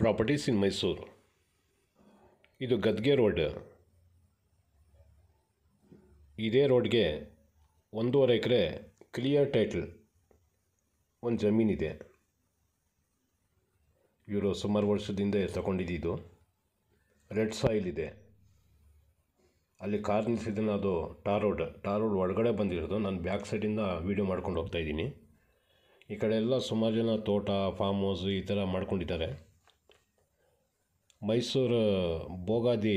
Properties ಇನ್ ಮೈಸೂರು. ಇದು ಗದ್ಗೆ road. ಇದೇ ರೋಡ್ಗೆ 1.5 ಎಕರೆ ಕ್ಲಿಯರ್ ಟೈಟಲ್ ಒಂದು ಜಮೀನಿದೆ. ಇವರು ಸುಮಾರು ವರ್ಷದಿಂದ ತಗೊಂಡಿದ್ದು. ರೆಡ್ ಸಾಯಿಲ್ ಇದೆ. ಅಲ್ಲಿ ಕಾರ್ ನಿಲ್ಸಿದ್ದನ್ನು ಅದು ಟಾರ್ ರೋಡ್ ಒಳಗಡೆ ಬಂದಿರೋದು. ನಾನು ಬ್ಯಾಕ್ ಸೈಡಿಂದ ವೀಡಿಯೋ ಮಾಡ್ಕೊಂಡು ಹೋಗ್ತಾಯಿದ್ದೀನಿ. ಈ ಕಡೆ ಎಲ್ಲ ಸುಮಾರು ಜನ ತೋಟ, ಫಾರ್ಮ್ ಹೌಸ್ ಈ ಥರ ಮಾಡ್ಕೊಂಡಿದ್ದಾರೆ. Mysuru Bogadi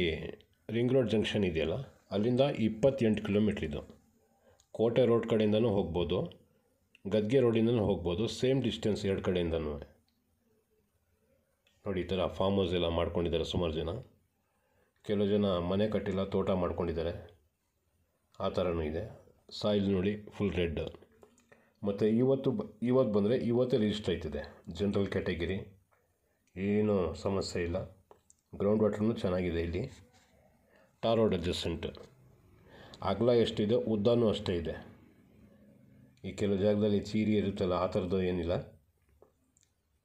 ring road junction ಇದೆಯಲ್ಲ, ಅಲ್ಲಿಂದ 28 ಕಿಲೋಮೀಟ್ರ್ ಇದು. ಕೋಟೆ ರೋಡ್ ಕಡೆಯಿಂದನೂ ಹೋಗ್ಬೋದು, ಗದ್ಗೆ ರೋಡಿಂದನೂ ಹೋಗ್ಬೋದು. ಸೇಮ್ ಡಿಸ್ಟೆನ್ಸ್ ಎರಡು ಕಡೆಯಿಂದನೂ. ನೋಡಿ, ಈ ಥರ ಫಾರ್ಮ್ ಹೌಸ್ ಎಲ್ಲ ಮಾಡ್ಕೊಂಡಿದ್ದಾರೆ ಸುಮಾರು ಜನ. ಕೆಲವು ಜನ ಮನೆ ಕಟ್ಟಿಲ್ಲ, ತೋಟ ಮಾಡ್ಕೊಂಡಿದ್ದಾರೆ. ಆ ಥರನೂ ಇದೆ. ಸಾಯಿಲ್ ನೋಡಿ ಫುಲ್ ರೆಡ್. ಮತ್ತು ಇವತ್ತು ಬಂದರೆ ಇವತ್ತೇ ರಿಜಿಸ್ಟರ್ ಆಯ್ತದೆ. ಜನರಲ್ ಕ್ಯಾಟಗಿರಿ, ಏನೂ ಸಮಸ್ಯೆ ಇಲ್ಲ. ಗ್ರೌಂಡ್ ವಾಟ್ರೂ ಚೆನ್ನಾಗಿದೆ. ಇಲ್ಲಿ ಟಾರ್ ರೋಡ್ ಅಡ್ಜಸೆಂಟ್. ಅಗಲ ಎಷ್ಟಿದೆ, ಉದ್ದನೂ ಅಷ್ಟೇ ಇದೆ. ಈ ಕೆಲವು ಜಾಗದಲ್ಲಿ ಚೀರಿ ಇರುತ್ತಲ್ಲ, ಆ ಥರದ್ದು ಏನಿಲ್ಲ.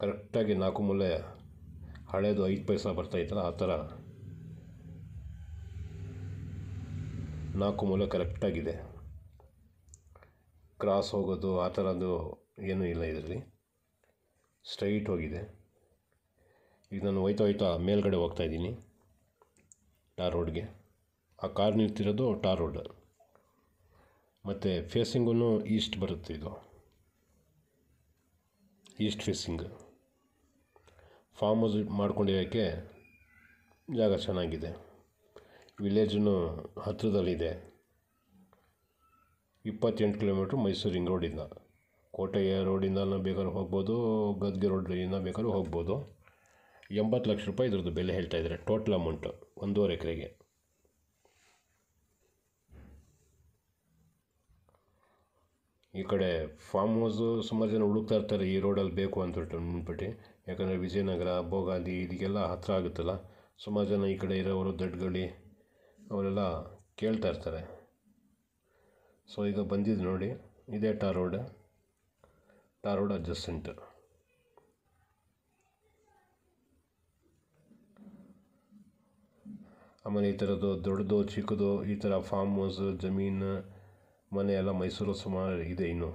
ಕರೆಕ್ಟಾಗಿ 4 ಮೂಲೆ ಹಳೇದು 5 ಪೈಸೆ ಬರ್ತಾಯಿತ್ತಲ್ಲ, ಆ ಥರ 4 ಮೂಲೆ ಕರೆಕ್ಟಾಗಿದೆ. ಕ್ರಾಸ್ ಹೋಗೋದು ಆ ಥರದ್ದು ಏನೂ ಇಲ್ಲ ಇದರಲ್ಲಿ. ಸ್ಟ್ರೈಟ್ ಹೋಗಿದೆ. ಈಗ ನಾನು ಹೋಯ್ತಾ ಮೇಲ್ಗಡೆ ಹೋಗ್ತಾಯಿದ್ದೀನಿ ಟಾರ್ ರೋಡ್ಗೆ. ಆ ಕಾರ್ ನಿಲ್ತಿರೋದು ಟಾರ್ ರೋಡ್. ಮತ್ತು ಫೇಸಿಂಗೂ ಈಸ್ಟ್ ಬರುತ್ತೆ. ಇದು ಈಸ್ಟ್ ಫೇಸಿಂಗ್. ಫಾರ್ಮ್ ಹೌಸ್ ಮಾಡ್ಕೊಂಡಿರೋಕ್ಕೆ ಜಾಗ ಚೆನ್ನಾಗಿದೆ. ವಿಲೇಜೂ ಹತ್ತಿರದಲ್ಲಿದೆ. 28 ಕಿಲೋಮೀಟ್ರ್ ಮೈಸೂರು ರಿಂಗ್ ರೋಡಿಂದ. ಕೋಟೆಯ ರೋಡಿಂದ ಬೇಕಾದ್ರೂ ಹೋಗ್ಬೋದು, ಗದ್ಗೆ ರೋಡಿಂದ ಬೇಕಾದ್ರೂ ಹೋಗ್ಬೋದು. 80 ಲಕ್ಷ ರೂಪಾಯಿ ಇದ್ರದ್ದು ಬೆಲೆ ಹೇಳ್ತಾಯಿದ್ದಾರೆ. ಟೋಟಲ್ ಅಮೌಂಟು 1.5 ಎಕರೆಗೆ. ಈ ಕಡೆ ಫಾರ್ಮ್ ಹೌಸು ಸುಮಾರು ಜನ ಹುಡುಕ್ತಾ ಇರ್ತಾರೆ, ಈ ರೋಡಲ್ಲಿ ಬೇಕು ಅಂದ್ಬಿಟ್ಟು. ಯಾಕಂದರೆ ವಿಜಯನಗರ, ಬೋಗಾದಿ ಇದಕ್ಕೆಲ್ಲ ಹತ್ತಿರ ಆಗುತ್ತಲ್ಲ. ಸುಮಾರು ಜನ ಈ ಕಡೆ ಇರೋರು, ದೊಡ್ಡಗಳಿ ಅವರೆಲ್ಲ ಕೇಳ್ತಾ ಇರ್ತಾರೆ. ಸೊ ಈಗ ಬಂದಿದ್ದು ನೋಡಿ, ಇದೇ ಟಾರ್ ರೋಡ್ ಅಡ್ಜಸೆಂಟ್. ಆಮೇಲೆ ಈ ಥರದ್ದು ದೊಡ್ಡದು ಚಿಕ್ಕದು ಈ ಥರ ಫಾರ್ಮ್ ಹೌಸ್, ಜಮೀನು, ಮನೆ ಎಲ್ಲ ಮೈಸೂರು ಸುಮಾರು ಇದೆ ಇನ್ನೂ.